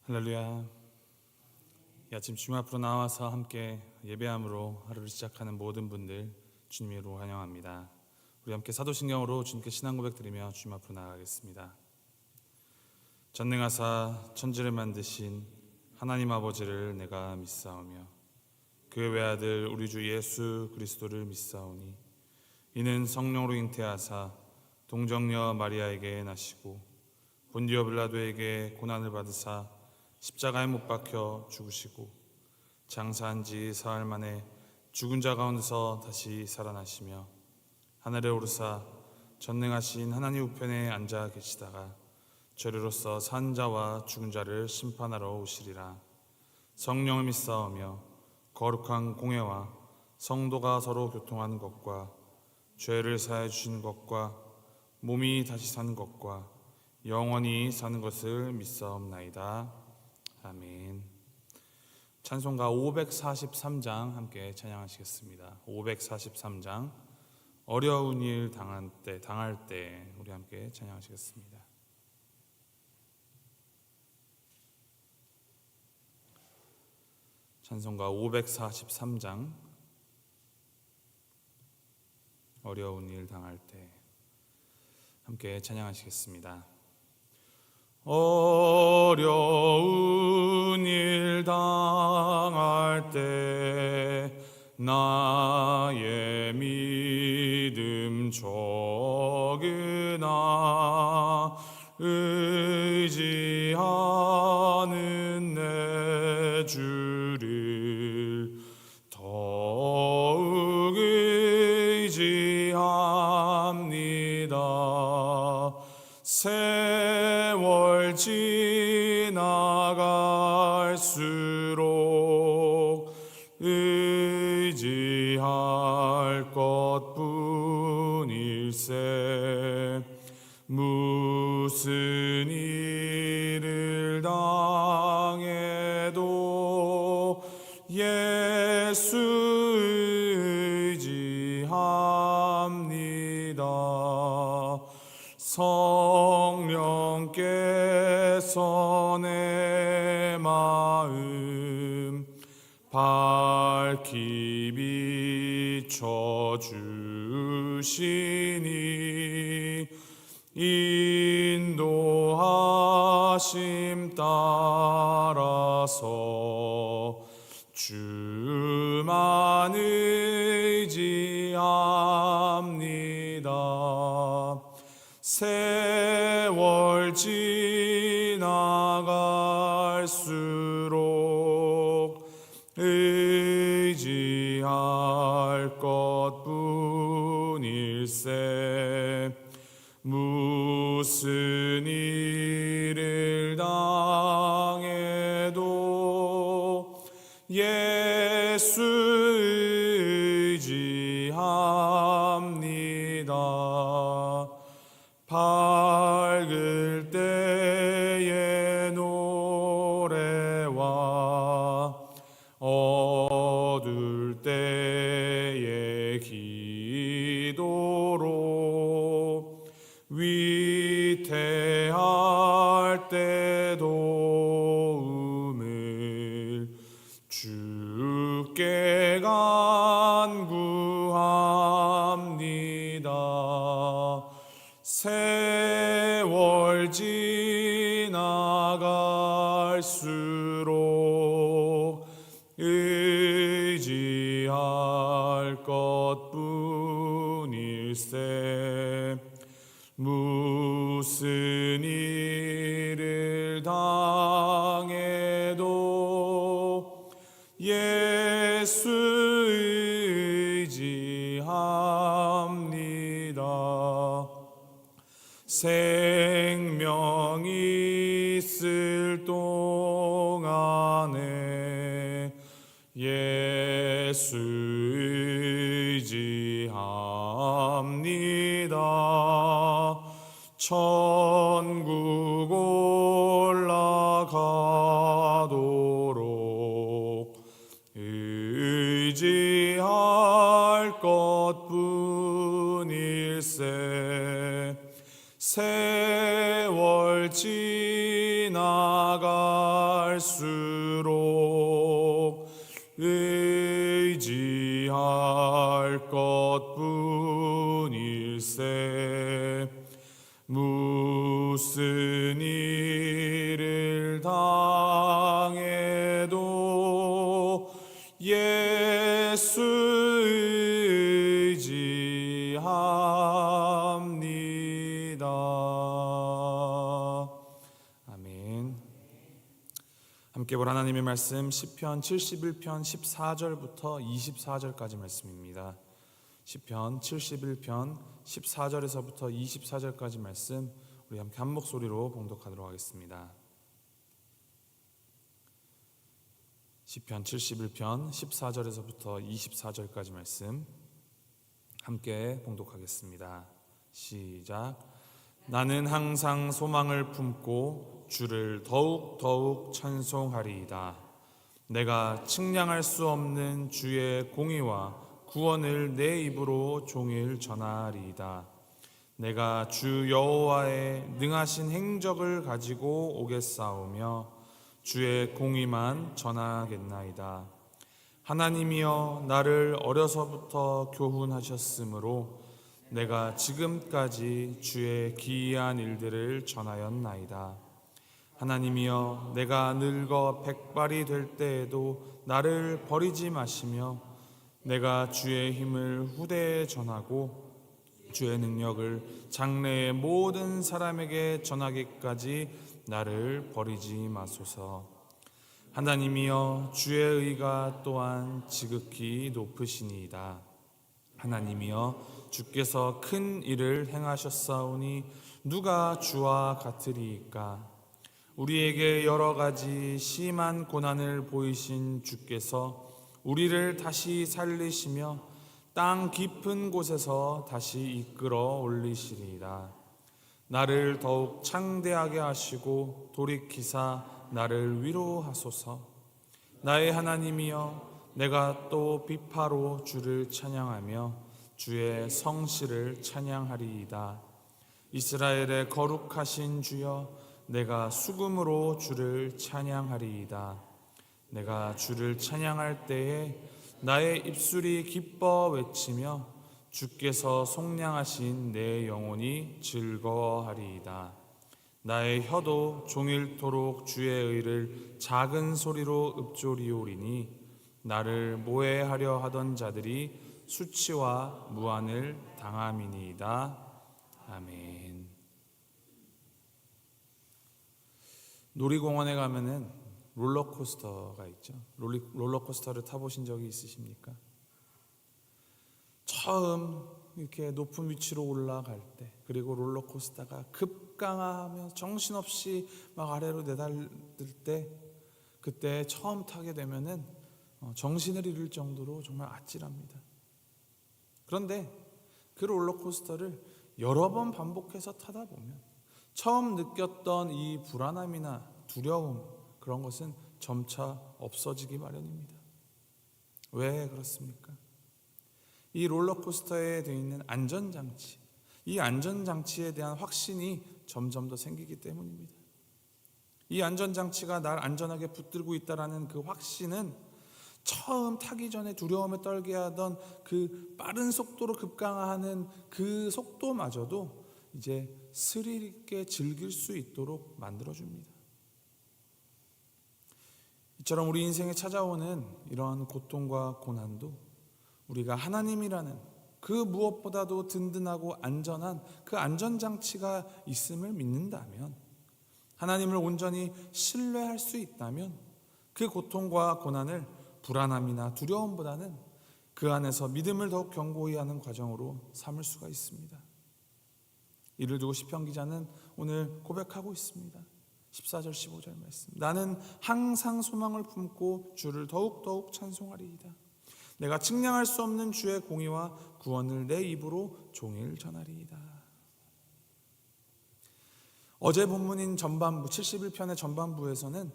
할렐루야. 이 아침 주님 앞으로 나와서 함께 예배함으로 하루를 시작하는 모든 분들 주님으로 환영합니다. 우리 함께 사도신경으로 주님께 신앙 고백 드리며 주님 앞으로 나아가겠습니다. 전능하사 천지를 만드신 하나님 아버지를 내가 믿사오며 그의 외아들 우리 주 예수 그리스도를 믿사오니 이는 성령으로 잉태하사 동정녀 마리아에게 나시고 본디오 빌라도에게 고난을 받으사 십자가에 못 박혀 죽으시고 장사한 지 사흘 만에 죽은 자 가운데서 다시 살아나시며 하늘에 오르사 전능하신 하나님 우편에 앉아 계시다가 저리로서 산 자와 죽은 자를 심판하러 오시리라. 성령을 믿사오며 거룩한 공회와 성도가 서로 교통하는 것과 죄를 사해 주시는 것과 몸이 다시 사는 것과 영원히 사는 것을 믿사옵나이다. 아멘. 찬송가 543장 함께 찬양하시겠습니다. 543장 어려운 일 당할 때 우리 함께 찬양하시겠습니다. 찬송가 543장 어려운 일 당할 때 함께 찬양하시겠습니다. 어려운 일 당할 때 나의 믿음 적으나 의지하는 내 주를 더욱 의지합니다. 세월 지나갈수록 의지할 것뿐일세. 무슨 일을 당해도 예수 의지합니다. 성령께서 내 마음 밝히 비춰주시니 인도하심 따라서 주만 의지합니다. 세월 지나갈수록 의지할 것뿐일세. 무슨 일을 당해도 예수 의지합니다. 밝을 때의 노래와 어두울 때의 기도로 위태할 때 도움을 주께 간구합니다. 세월 지나갈수록 의지할 것뿐일세. 무슨 일을 당해도 예수 의지합니다. 생명이 있을 동안에 예수 의지합니다. 천국 올라가도록 의지할 것뿐일세. 세월 지나갈 갈수록 의지할 것뿐일세. 무슨 일을 당해도 예수 의지합니다. 아멘. 함께 볼 하나님의 말씀 시편 71편 14절부터 24절까지 말씀입니다. 시편 71편 14절에서부터 24절까지 말씀 우리 함께 한 목소리로 봉독하도록 하겠습니다. 시편 71편 14절에서부터 24절까지 말씀 함께 봉독하겠습니다. 시작. 나는 항상 소망을 품고 주를 더욱 찬송하리이다. 내가 측량할 수 없는 주의 공의와 구원을 내 입으로 종일 전하리이다. 내가 주 여호와의 능하신 행적을 가지고 오겠사오며 주의 공의만 전하겠나이다. 하나님이여 나를 어려서부터 교훈하셨으므로 내가 지금까지 주의 기이한 일들을 전하였나이다. 하나님이여 내가 늙어 백발이 될 때에도 나를 버리지 마시며 내가 주의 힘을 후대에 전하고 주의 능력을 장래의 모든 사람에게 전하기까지 나를 버리지 마소서. 하나님이여 주의 의가 또한 지극히 높으시니이다. 하나님이여 주께서 큰 일을 행하셨사오니 누가 주와 같으리이까. 우리에게 여러 가지 심한 고난을 보이신 주께서 우리를 다시 살리시며 땅 깊은 곳에서 다시 이끌어 올리시리이다. 나를 더욱 창대하게 하시고 돌이키사 나를 위로하소서. 나의 하나님이여 내가 또 비파로 주를 찬양하며 주의 성실을 찬양하리이다. 이스라엘의 거룩하신 주여 내가 수금으로 주를 찬양하리이다. 내가 주를 찬양할 때에 나의 입술이 기뻐 외치며 주께서 속량하신 내 영혼이 즐거워하리이다. 나의 혀도 종일토록 주의 의를 작은 소리로 읊조리오리니 나를 모해하려 하던 자들이 수치와 무한을 당함이니이다. 아멘. 놀이공원에 가면은 롤러코스터가 있죠. 롤러코스터를 타보신 적이 있으십니까? 처음 이렇게 높은 위치로 올라갈 때, 그리고 롤러코스터가 급강하며 정신없이 막 아래로 내달릴 때, 그때 처음 타게 되면은 정신을 잃을 정도로 정말 아찔합니다. 그런데 그 롤러코스터를 여러 번 반복해서 타다 보면 처음 느꼈던 이 불안함이나 두려움, 그런 것은 점차 없어지기 마련입니다. 왜 그렇습니까? 이 롤러코스터에 되어 있는 안전장치, 이 안전장치에 대한 확신이 점점 더 생기기 때문입니다. 이 안전장치가 날 안전하게 붙들고 있다는 그 확신은 처음 타기 전에 두려움에 떨게 하던 그 빠른 속도로 급강하는 그 속도마저도 이제 스릴 있게 즐길 수 있도록 만들어줍니다. 이처럼 우리 인생에 찾아오는 이러한 고통과 고난도 우리가 하나님이라는 그 무엇보다도 든든하고 안전한 그 안전장치가 있음을 믿는다면, 하나님을 온전히 신뢰할 수 있다면 그 고통과 고난을 불안함이나 두려움보다는 그 안에서 믿음을 더욱 견고히 하는 과정으로 삼을 수가 있습니다. 이를 두고 시편 기자는 오늘 고백하고 있습니다. 14절 15절 말씀. 나는 항상 소망을 품고 주를 더욱 찬송하리이다. 내가 측량할 수 없는 주의 공의와 구원을 내 입으로 종일 전하리이다. 어제 본문인 전반부 71편의 전반부에서는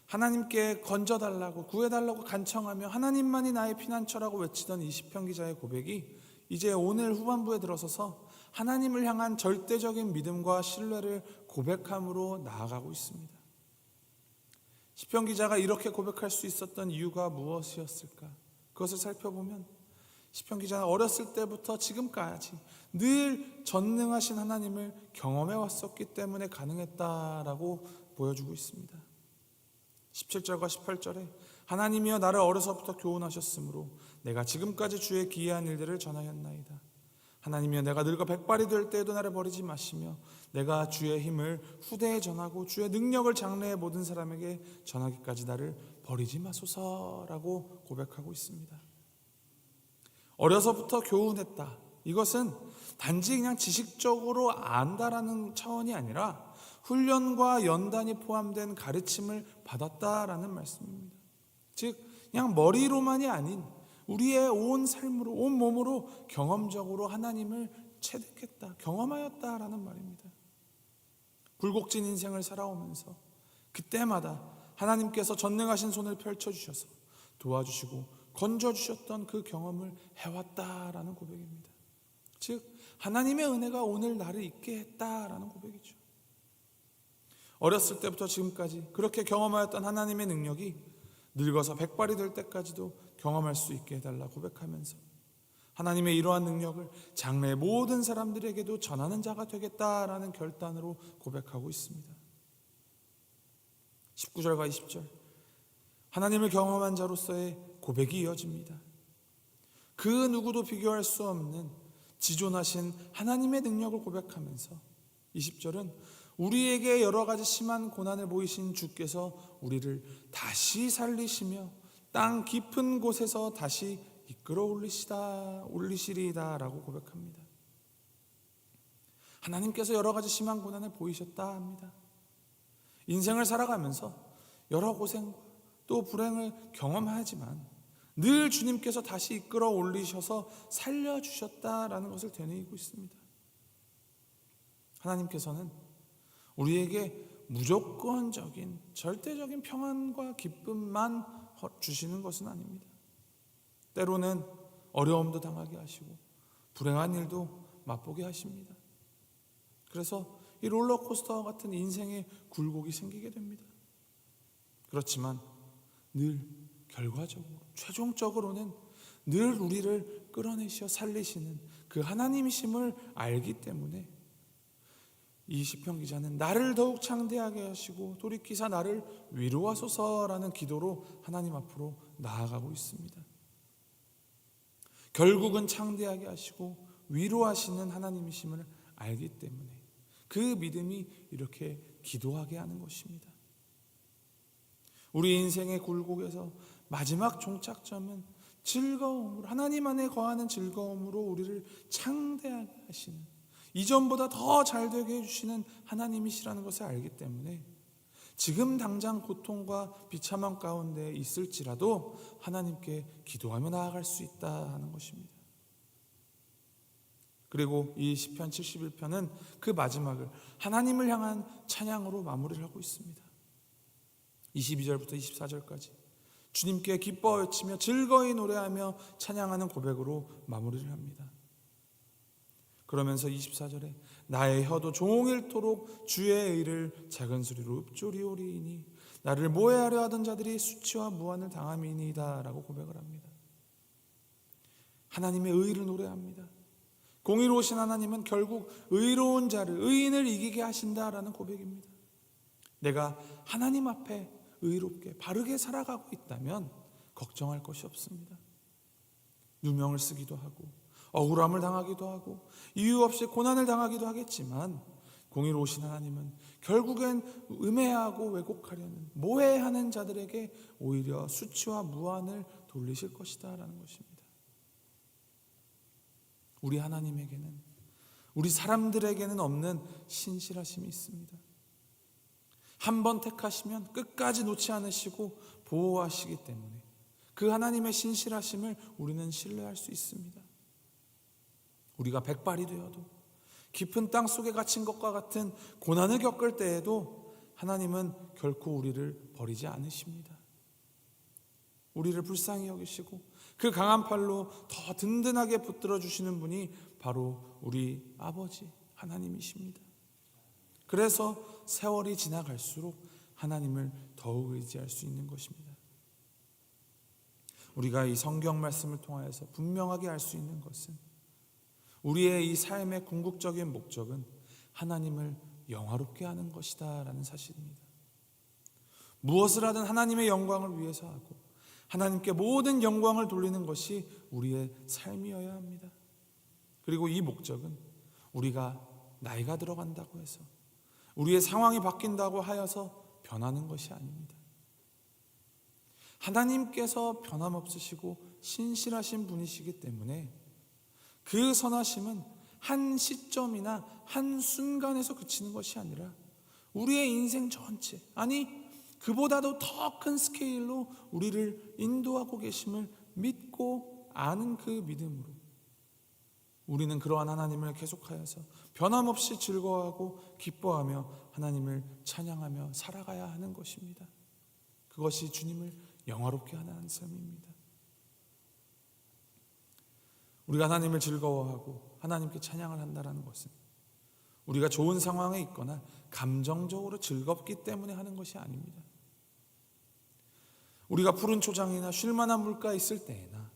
하나님께 건져달라고 구해달라고 간청하며 하나님만이 나의 피난처라고 외치던 이 시편 기자의 고백이 이제 오늘 후반부에 들어서서 하나님을 향한 절대적인 믿음과 신뢰를 고백함으로 나아가고 있습니다. 시편 기자가 이렇게 고백할 수 있었던 이유가 무엇이었을까? 그것을 살펴보면 시편 기자는 어렸을 때부터 지금까지 늘 전능하신 하나님을 경험해 왔었기 때문에 가능했다라고 보여주고 있습니다. 17절과 18절에 하나님이여 나를 어려서부터 교훈하셨으므로 내가 지금까지 주의 기이한 일들을 전하였나이다. 하나님이여 내가 늙어 백발이 될 때에도 나를 버리지 마시며 내가 주의 힘을 후대에 전하고 주의 능력을 장래의 모든 사람에게 전하기까지 나를 버리지 마소서라고 고백하고 있습니다. 어려서부터 교훈했다. 이것은 단지 그냥 지식적으로 안다라는 차원이 아니라 훈련과 연단이 포함된 가르침을 받았다라는 말씀입니다. 즉 그냥 머리로만이 아닌 우리의 온 삶으로, 온 몸으로 경험적으로 하나님을 체득했다, 경험하였다라는 말입니다. 굴곡진 인생을 살아오면서 그때마다 하나님께서 전능하신 손을 펼쳐주셔서 도와주시고 건져주셨던 그 경험을 해왔다라는 고백입니다. 즉 하나님의 은혜가 오늘 나를 있게 했다라는 고백이죠. 어렸을 때부터 지금까지 그렇게 경험하였던 하나님의 능력이 늙어서 백발이 될 때까지도 경험할 수 있게 해달라 고백하면서 하나님의 이러한 능력을 장래의 모든 사람들에게도 전하는 자가 되겠다라는 결단으로 고백하고 있습니다. 19절과 20절 하나님을 경험한 자로서의 고백이 이어집니다. 그 누구도 비교할 수 없는 지존하신 하나님의 능력을 고백하면서 20절은 우리에게 여러 가지 심한 고난을 보이신 주께서 우리를 다시 살리시며 땅 깊은 곳에서 다시 이끌어 올리시리이다 라고 고백합니다. 하나님께서 여러 가지 심한 고난을 보이셨다 합니다. 인생을 살아가면서 여러 고생 또 불행을 경험하지만 늘 주님께서 다시 이끌어 올리셔서 살려주셨다라는 것을 되뇌이고 있습니다. 하나님께서는 우리에게 무조건적인 절대적인 평안과 기쁨만 주시는 것은 아닙니다. 때로는 어려움도 당하게 하시고 불행한 일도 맛보게 하십니다. 그래서 이 롤러코스터와 같은 인생의 굴곡이 생기게 됩니다. 그렇지만 늘 결과적으로 최종적으로는 늘 우리를 끌어내셔 살리시는 그 하나님이심을 알기 때문에 이 시편 기자는 나를 더욱 창대하게 하시고 돌이키사 나를 위로하소서라는 기도로 하나님 앞으로 나아가고 있습니다. 결국은 창대하게 하시고 위로하시는 하나님이심을 알기 때문에 그 믿음이 이렇게 기도하게 하는 것입니다. 우리 인생의 굴곡에서 마지막 종착점은 즐거움으로, 하나님 안에 거하는 즐거움으로 우리를 창대하게 하시는, 이전보다 더 잘되게 해주시는 하나님이시라는 것을 알기 때문에 지금 당장 고통과 비참한 가운데 있을지라도 하나님께 기도하며 나아갈 수 있다 하는 것입니다. 그리고 이 시편 71편은 그 마지막을 하나님을 향한 찬양으로 마무리를 하고 있습니다. 22절부터 24절까지 주님께 기뻐 외치며 즐거이 노래하며 찬양하는 고백으로 마무리를 합니다. 그러면서 24절에 나의 혀도 종일토록 주의 의를 작은 소리로 읊조리오리이니 나를 모해하려 하던 자들이 수치와 무한을 당함이니이다 라고 고백을 합니다. 하나님의 의를 노래합니다. 공의로우신 하나님은 결국 의로운 자를, 의인을 이기게 하신다라는 고백입니다. 내가 하나님 앞에 의롭게 바르게 살아가고 있다면 걱정할 것이 없습니다. 누명을 쓰기도 하고 억울함을 당하기도 하고 이유 없이 고난을 당하기도 하겠지만 공의로우신 하나님은 결국엔 음해하고 왜곡하려는 모해하는 자들에게 오히려 수치와 무한을 돌리실 것이다 라는 것입니다. 우리 하나님에게는, 우리 사람들에게는 없는 신실하심이 있습니다. 한번 택하시면 끝까지 놓지 않으시고 보호하시기 때문에 그 하나님의 신실하심을 우리는 신뢰할 수 있습니다. 우리가 백발이 되어도 깊은 땅 속에 갇힌 것과 같은 고난을 겪을 때에도 하나님은 결코 우리를 버리지 않으십니다. 우리를 불쌍히 여기시고 그 강한 팔로 더 든든하게 붙들어 주시는 분이 바로 우리 아버지 하나님이십니다. 그래서 세월이 지나갈수록 하나님을 더욱 의지할 수 있는 것입니다. 우리가 이 성경 말씀을 통하여서 분명하게 알 수 있는 것은 우리의 이 삶의 궁극적인 목적은 하나님을 영화롭게 하는 것이다 라는 사실입니다. 무엇을 하든 하나님의 영광을 위해서 하고 하나님께 모든 영광을 돌리는 것이 우리의 삶이어야 합니다. 그리고 이 목적은 우리가 나이가 들어간다고 해서 우리의 상황이 바뀐다고 하여서 변하는 것이 아닙니다. 하나님께서 변함없으시고 신실하신 분이시기 때문에 그 선하심은 한 시점이나 한 순간에서 그치는 것이 아니라 우리의 인생 전체, 아니 그보다도 더 큰 스케일로 우리를 인도하고 계심을 믿고 아는 그 믿음으로 우리는 그러한 하나님을 계속하여서 변함없이 즐거워하고 기뻐하며 하나님을 찬양하며 살아가야 하는 것입니다. 그것이 주님을 영화롭게 하는 삶입니다. 우리가 하나님을 즐거워하고 하나님께 찬양을 한다는 것은 우리가 좋은 상황에 있거나 감정적으로 즐겁기 때문에 하는 것이 아닙니다. 우리가 푸른 초장이나 쉴만한 물가에 있을 때에나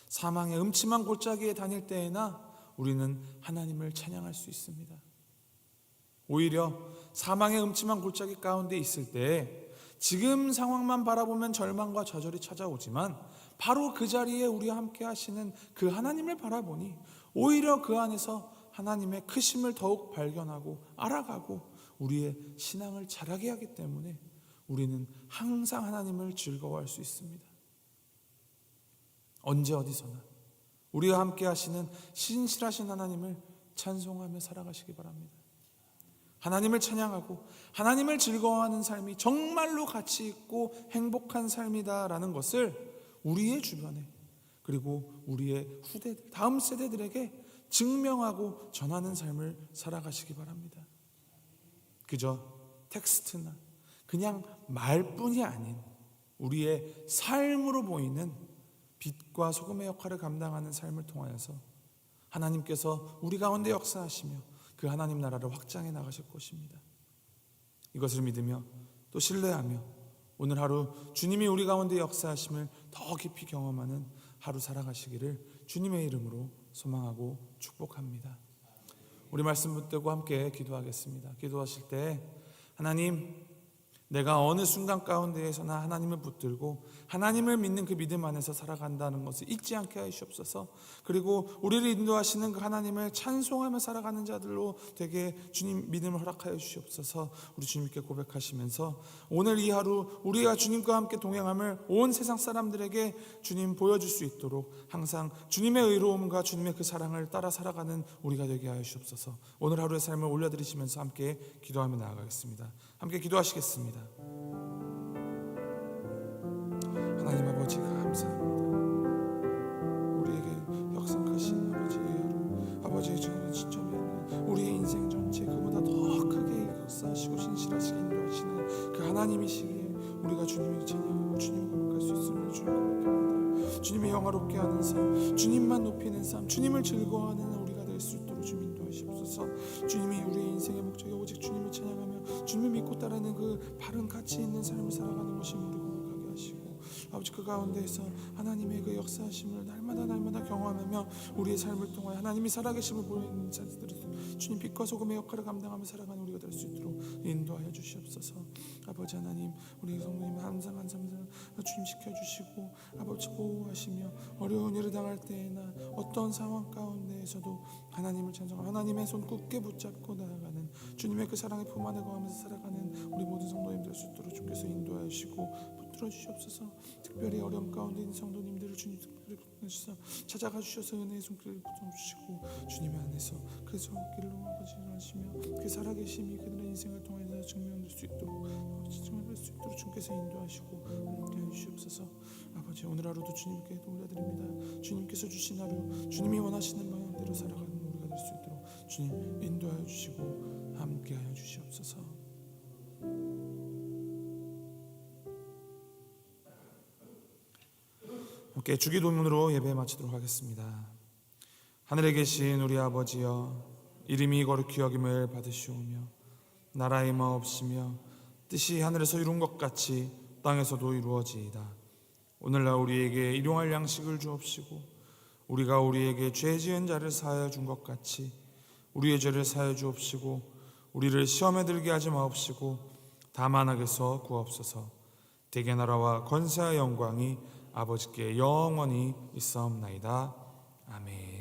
사망의 음침한 골짜기에 다닐 때에나 우리는 하나님을 찬양할 수 있습니다. 오히려 사망의 음침한 골짜기 가운데 있을 때 지금 상황만 바라보면 절망과 좌절이 찾아오지만 바로 그 자리에 우리와 함께 하시는 그 하나님을 바라보니 오히려 그 안에서 하나님의 크심을 더욱 발견하고 알아가고 우리의 신앙을 자라게 하기 때문에 우리는 항상 하나님을 즐거워할 수 있습니다. 언제 어디서나 우리와 함께 하시는 신실하신 하나님을 찬송하며 살아가시기 바랍니다. 하나님을 찬양하고 하나님을 즐거워하는 삶이 정말로 가치 있고 행복한 삶이다라는 것을 우리의 주변에 그리고 우리의 후대들, 다음 세대들에게 증명하고 전하는 삶을 살아가시기 바랍니다. 그저 텍스트나 그냥 말뿐이 아닌 우리의 삶으로 보이는 빛과 소금의 역할을 감당하는 삶을 통하여서 하나님께서 우리 가운데 역사하시며 그 하나님 나라를 확장해 나가실 것입니다. 이것을 믿으며 또 신뢰하며 오늘 하루 주님이 우리 가운데 역사하심을 더 깊이 경험하는 하루 살아가시기를 주님의 이름으로 소망하고 축복합니다. 우리 말씀 붙들고 함께 기도하겠습니다. 기도하실 때 하나님, 내가 어느 순간 가운데에서나 하나님을 붙들고 하나님을 믿는 그 믿음 안에서 살아간다는 것을 잊지 않게 하시옵소서. 그리고 우리를 인도하시는 그 하나님을 찬송하며 살아가는 자들로 되게 주님 믿음을 허락하여 주시옵소서. 우리 주님께 고백하시면서 오늘 이 하루 우리가 주님과 함께 동행함을 온 세상 사람들에게 주님 보여줄 수 있도록 항상 주님의 의로움과 주님의 그 사랑을 따라 살아가는 우리가 되게 하여 주시옵소서. 오늘 하루의 삶을 올려드리시면서 함께 기도하며 나아가겠습니다. 함께 기도하시겠습니다. 하나님 아버지 감사합니다. 우리에게 역사하신 아버지의 하루, 아버지의 주님의 시점에는 우리의 인생 전체 그보다 더 크게 역사하시고 신실하시게 인도하시는 그 하나님이시기에 우리가 주님을 찬양하고 주님을 고백할 수 있음을 주님 고백합니다. 주님의 영화롭게 하는 삶, 주님만 높이는 삶, 주님을 즐거워하는 우리가 될 수 있도록 주님 인도하시옵소서. 주님이 우리의 인생의 목적이 오직 주님을 찬양하며 주님을 믿고 따르는 그 바른 가치 있는 삶을 살아가는 것이 우리 고백하게 하시고 아버지 그 가운데에서 하나님의 그 역사하심을 날마다 경험하며 우리의 삶을 통하여 하나님이 살아계심을 보이는 자들이 주님 빛과 소금의 역할을 감당하며 살아가는 우리가 될 수 있도록 인도하여 주시옵소서. 아버지 하나님, 우리 성도님 항상 주님 지켜주시고 아버지 보호하시며 어려운 일을 당할 때에나 어떤 상황 가운데에서도 하나님을 찬송하며 하나님의 손 굳게 붙잡고 나아가는 주님의 그 사랑의 품 안에 거하면서 살아가는 우리 모든 성도님 될 수 있도록 주께서 인도하여 주시고 붙들어 주시옵소서. 특별히 어려움 가운데 있는 성도님들을 주님 특별히 붙드셔서 찾아가 주셔서 은혜의 손길을 붙여주시고 주님의 안에서 그 손길로 아버지를 하시며 그 살아계심이 그들의 인생을 통해서 증명될 수 있도록 증명될 수 있도록 주께서 인도하시고 함께해 주시옵소서. 아버지 오늘 하루도 주님께 올려드립니다. 주님께서 주신 하루 주님이 원하시는 방향대로 살아가는 우리가 될 수 있도록 주님 인도하여 주시고 함께하여 주시옵소서. 함께 주기도문으로 예배 마치도록 하겠습니다. 하늘에 계신 우리 아버지여, 이름이 거룩히 여김을 받으시오며 나라의 마옵시며 뜻이 하늘에서 이룬 것 같이 땅에서도 이루어지이다. 오늘날 우리에게 일용할 양식을 주옵시고 우리가 우리에게 죄 지은 자를 사하여 준 것 같이 우리의 죄를 사하여 주옵시고 우리를 시험에 들게 하지 마옵시고 다만 악에서 구하옵소서. 대개 나라와 권세와 영광이 아버지께 영원히 있사옵나이다. 아멘.